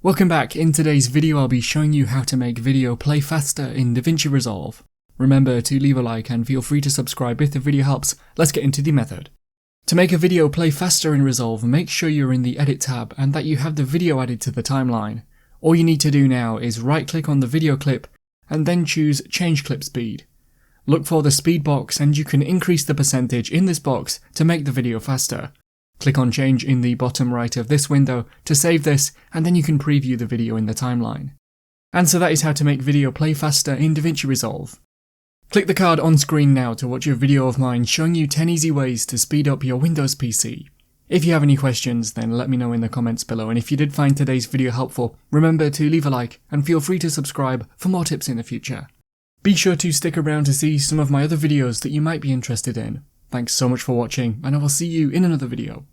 Welcome back. In today's video I'll be showing you how to make video play faster in Davinci Resolve. Remember to leave a like and feel free to subscribe if the video helps. Let's get into the method. To make a video play faster in Resolve, make sure you're in the Edit tab and that you have the video added to the timeline. All you need to do now is right click on the video clip and then choose Change Clip Speed. Look for the speed box and you can increase the percentage in this box to make the video faster. Click on Change in the bottom right of this window to save this, and then you can preview the video in the timeline. And so that is how to make video play faster in Davinci Resolve. Click the card on screen now to watch a video of mine showing you 10 easy ways to speed up your Windows PC. If you have any questions, then let me know in the comments below, and if you did find today's video helpful, remember to leave a like and feel free to subscribe for more tips in the future. Be sure to stick around to see some of my other videos that you might be interested in. Thanks so much for watching, and I will see you in another video.